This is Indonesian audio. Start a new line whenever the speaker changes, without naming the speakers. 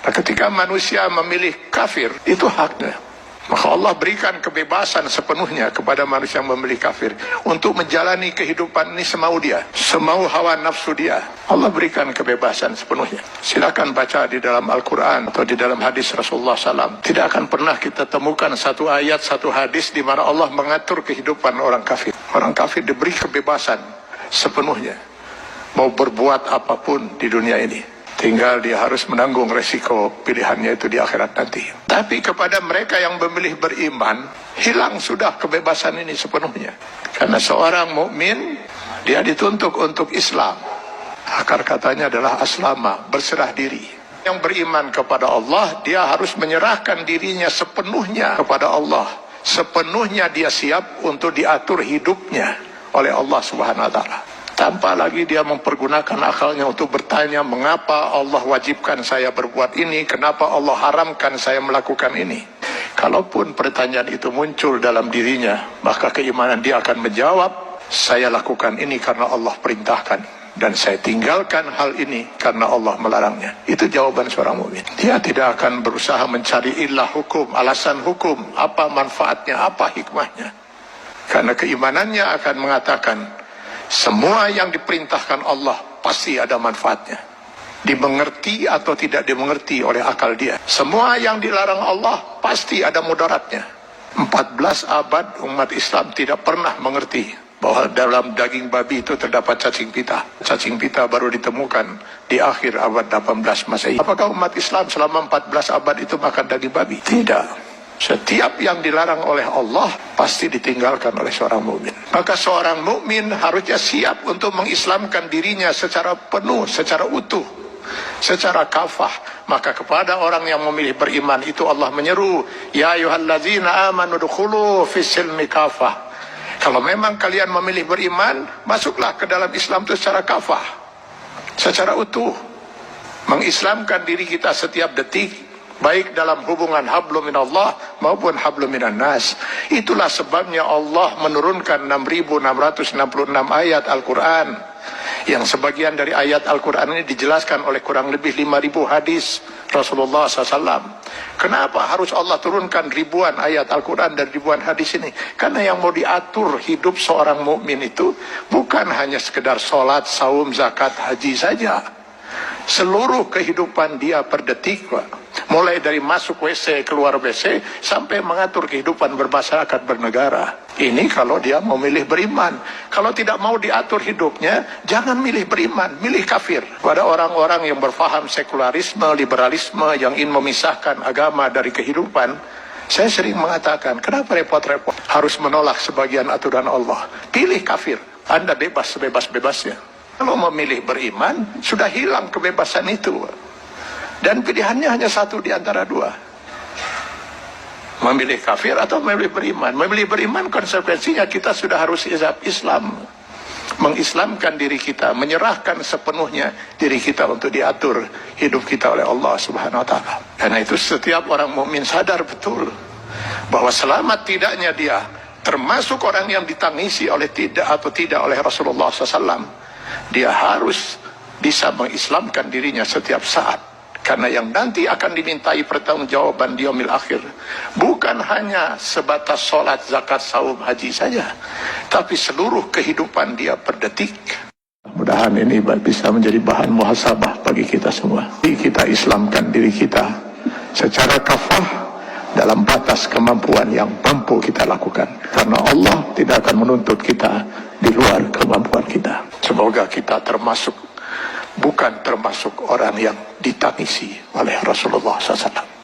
Nah, ketika manusia memilih kafir, itu haknya. Maka Allah berikan kebebasan sepenuhnya kepada manusia yang memilih kafir untuk menjalani kehidupan ini semau dia, semau hawa nafsu dia. Allah berikan kebebasan sepenuhnya. Silakan baca di dalam Al-Quran atau di dalam hadis Rasulullah SAW. Tidak akan pernah kita temukan satu ayat, satu hadis di mana Allah mengatur kehidupan orang kafir. Orang kafir diberi kebebasan sepenuhnya, mau berbuat apapun di dunia ini. Tinggal dia harus menanggung resiko pilihannya itu di akhirat nanti. Tapi kepada mereka yang memilih beriman, hilang sudah kebebasan ini sepenuhnya. Karena seorang mukmin, dia dituntut untuk Islam. Akar katanya adalah aslama, berserah diri. Yang beriman kepada Allah, dia harus menyerahkan dirinya sepenuhnya kepada Allah. Sepenuhnya dia siap untuk diatur hidupnya oleh Allah Subhanahu wa Ta'ala. Tanpa lagi dia mempergunakan akalnya untuk bertanya, mengapa Allah wajibkan saya berbuat ini, kenapa Allah haramkan saya melakukan ini. Kalaupun pertanyaan itu muncul dalam dirinya, maka keimanan dia akan menjawab, saya lakukan ini karena Allah perintahkan, dan saya tinggalkan hal ini karena Allah melarangnya. Itu jawaban seorang mukmin. Dia tidak akan berusaha mencari ilah hukum, alasan hukum, apa manfaatnya, apa hikmahnya. Karena keimanannya akan mengatakan, semua yang diperintahkan Allah pasti ada manfaatnya, dimengerti atau tidak dimengerti oleh akal dia. Semua yang dilarang Allah pasti ada mudaratnya. 14 abad umat Islam tidak pernah mengerti bahwa dalam daging babi itu terdapat cacing pita. Cacing pita baru ditemukan di akhir abad 18 Masehi. Apakah umat Islam selama 14 abad itu makan daging babi? Tidak. Setiap yang dilarang oleh Allah pasti ditinggalkan oleh seorang mukmin. Maka seorang mukmin harusnya siap untuk mengislamkan dirinya secara penuh, secara utuh, secara kafah. Maka kepada orang yang memilih beriman itu Allah menyeru, ya ayyuhallazina amanu dukhulu fis-silmi kafah. Kalau memang kalian memilih beriman, masuklah ke dalam Islam itu secara kafah, secara utuh. Mengislamkan diri kita setiap detik, baik dalam hubungan hablum minallah maupun hablum minan nas. Itulah sebabnya Allah menurunkan 6.666 ayat Al-Quran, yang sebagian dari ayat Al-Quran ini dijelaskan oleh kurang lebih 5.000 hadis Rasulullah SAW. Kenapa harus Allah turunkan ribuan ayat Al-Quran dan ribuan hadis ini? Karena yang mau diatur hidup seorang mukmin itu bukan hanya sekedar sholat, saum, zakat, haji saja. Seluruh kehidupan dia per detik, Pak. Mulai dari masuk WC, keluar WC, sampai mengatur kehidupan bermasyarakat, bernegara. Ini kalau dia mau milih beriman. Kalau tidak mau diatur hidupnya, jangan milih beriman, milih kafir. Pada orang-orang yang berfaham sekularisme, liberalisme, yang ingin memisahkan agama dari kehidupan, saya sering mengatakan, kenapa repot-repot harus menolak sebagian aturan Allah? Pilih kafir, Anda bebas sebebas-bebasnya. Kalau memilih beriman, sudah hilang kebebasan itu. Dan pilihannya hanya satu di antara dua. Memilih kafir atau memilih beriman. Memilih beriman konsekuensinya kita sudah harus Islam. Mengislamkan diri kita, menyerahkan sepenuhnya diri kita untuk diatur hidup kita oleh Allah Subhanahu wa Ta'ala. Karena itu setiap orang mukmin sadar betul bahwa selamat tidaknya dia termasuk orang yang ditangisi oleh tidak oleh Rasulullah SAW. Dia harus bisa mengislamkan dirinya setiap saat. Karena yang nanti akan dimintai pertanggungjawaban di yaumil akhir bukan hanya sebatas sholat, zakat, saum, haji saja, tapi seluruh kehidupan dia per detik. Mudah-mudahan ini bisa menjadi bahan muhasabah bagi kita semua. Kita islamkan diri kita secara kafah dalam batas kemampuan yang mampu kita lakukan. Karena Allah tidak akan menuntut kita di luar kemampuan kita. Semoga kita bukan termasuk orang yang ditangisi oleh Rasulullah SAW.